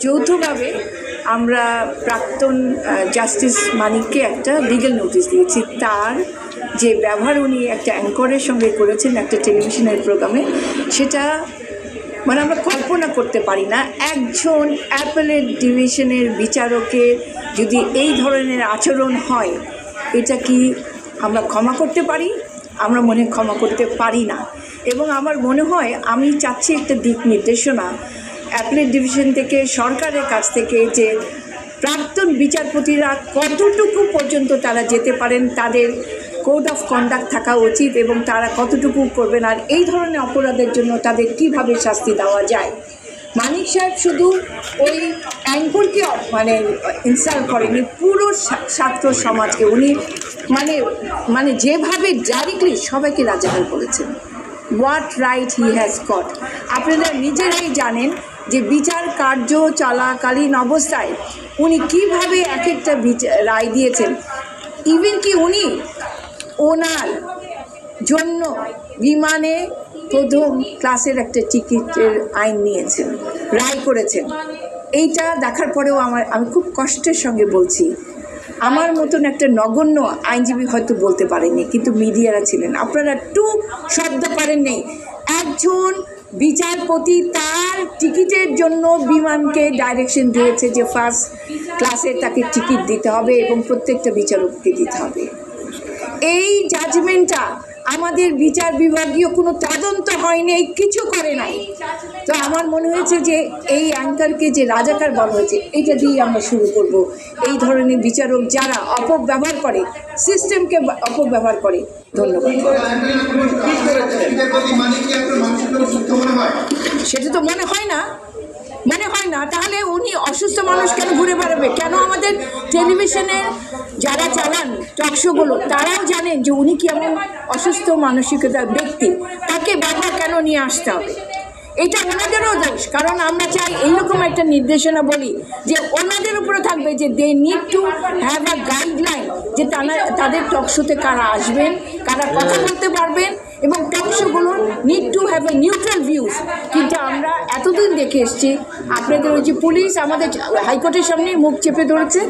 যৌথভাবে আমরা প্রাক্তন জাস্টিস মানিককে একটা লিগ্যাল নোটিশ দিয়েছি। তার যে ব্যবহার উনি একটা অ্যাঙ্করের সঙ্গে করেছেন একটা টেলিভিশনের প্রোগ্রামে, সেটা মানে আমরা কল্পনা করতে পারি না। একজন অ্যাপেলেট ডিভিশনের বিচারকের যদি এই ধরনের আচরণ হয়, এটা কি আমরা ক্ষমা করতে পারি? আমরা মনে ক্ষমা করতে পারি না। এবং আমার মনে হয়, আমি চাচ্ছি একটা দিক নির্দেশনা অ্যাপেলেট ডিভিশন থেকে, সরকারের কাছ থেকে, যে প্রাক্তন বিচারপতিরা কতটুকু পর্যন্ত তারা যেতে পারেন, তাদের কোড অফ কন্ডাক্ট থাকা উচিত এবং তারা কতটুকু করবেন, আর এই ধরনের অপরাধের জন্য তাদের কিভাবে শাস্তি দেওয়া যায়। মানিক সাহেব শুধু ওই অ্যাঙ্করকে মানে ইনসাল্ট করেনি, পুরো ছাত্র সমাজকে উনি মানে যেভাবে ডাইরেক্টলি সবাইকে রাজাকার করেছেন। What right he has got. আপনারা নিজেরাই জানেন যে বিচার কার্য চলাকালীন অবস্থায় উনি কীভাবে এক একটা রায় দিয়েছেন। ইভেন কি উনি ওনার জন্য বিমানে প্রথম ক্লাসের একটা টিকিটের আইন নিয়েছেন, রায় করেছেন। এইটা দেখার পরেও আমি খুব কষ্টের সঙ্গে বলছি, আমার মতন একটা নগণ্য আইনজীবী হয়তো বলতে পারেননি, কিন্তু মিডিয়ারা ছিলেন, আপনারা একটু শব্দ পারেন নেই। একজন বিচারপতি তার টিকিটের জন্য বিমানকে ডাইরেকশন দিয়েছে যে ফার্স্ট ক্লাসে তাকে টিকিট দিতে হবে এবং প্রত্যেকটা বিচারককে দিতে হবে। এই জাজমেন্টটা আমাদের বিচার বিভাগীয় কোনো তদন্ত হয়নি, কিছু করে নাই। তো আমার মনে হয়েছে যে এই অ্যাঙ্কারকে যে রাজাকার বলা হয়েছে, এটা দিয়েই আমরা শুরু করব। এই ধরনের বিচারক যারা অপব্যবহার করে, সিস্টেমকে অপব্যবহার করে। ধন্যবাদ। সেটা তো মনে হয় না, তাহলে উনি অসুস্থ মানুষ কেন ঘুরে বেড়াবে? কেন আমাদের টেলিভিশনের যারা চালান টকশোগুলো, তারাও জানেন যে উনি কি এমন অসুস্থ মানসিকতার ব্যক্তি, তাকে বারবার কেন নিয়ে আসতে হবে? এটা ওনাদেরও দোষ, কারণ আমরা চাই এইরকম একটা নির্দেশনা বলি যে ওনাদের উপরে থাকবে যে they need to have a guideline, যে তাদের টকশোতে কারা আসবেন, কারা কথা বলতে পারবেন, এবং টকশোগুলো need to have a neutral views. কিন্তু আমরা এতদিন দেখে এসছি, আপনাদের ওই যে পুলিশ আমাদের হাইকোর্টের সামনে মুখ চেপে ধরেছে,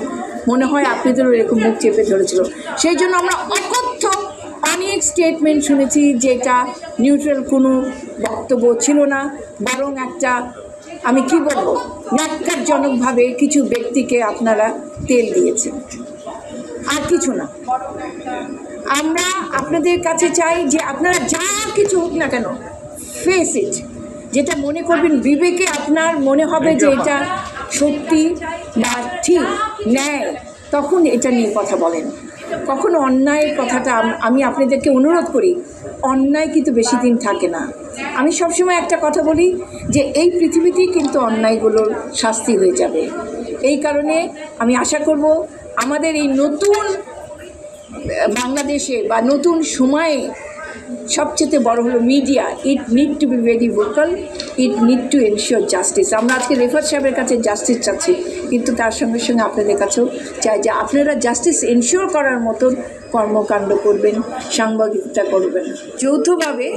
মনে হয় আপনাদেরও এরকম মুখ চেপে ধরেছিল। সেই জন্য আমরা অকথ্য অনেক স্টেটমেন্ট শুনেছি যেটা নিউট্রাল কোনো বক্তব্য ছিল না, বরং একটা আমি কি বলবো, ন্যাক্কারজনকভাবে কিছু ব্যক্তিকে আপনারা তেল দিয়েছেন, আর কিছু না। আমরা আপনাদের কাছে চাই যে আপনারা যা কিছু হোক না কেন, ফেস ইট। যেটা মনে করবেন বিবেকে আপনার মনে হবে যে এটা সত্যি বা ঠিক ন্যায়, তখন এটা নিয়ে কথা বলেন। কখনো অন্যায়ের কথাটা আমি আপনাদেরকে অনুরোধ করি, অন্যায় কিন্তু বেশি দিন থাকে না। আমি সবসময় একটা কথা বলি যে এই পৃথিবীতেই কিন্তু অন্যায়গুলোর শাস্তি হয়ে যাবে। এই কারণে আমি আশা করব আমাদের এই নতুন বাংলাদেশে বা নতুন সময়ে সবচেয়ে বড় হলো media. It need to be very vocal, it need to ensure justice. আমরা আজকে রেফার সাহেবের কাছে জাস্টিস চাচ্ছি, কিন্তু তার সঙ্গে সঙ্গে আপনাদের কাছেও চাই যে আপনারা জাস্টিস এনশিওর করার মতন কর্মকাণ্ড করবেন, সাংবাদিকতা করবেন। যৌথভাবে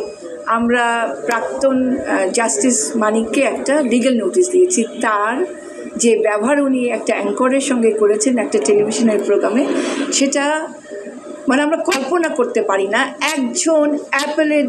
আমরা প্রাক্তন জাস্টিস মানিককে একটা লিগ্যাল নোটিশ দিয়েছি। তার যে ব্যবহার উনি একটা অ্যাঙ্করের সঙ্গে করেছেন একটা টেলিভিশনের প্রোগ্রামে, সেটা মানে আমরা কল্পনা করতে পারি না। একজন অ্যাপেলের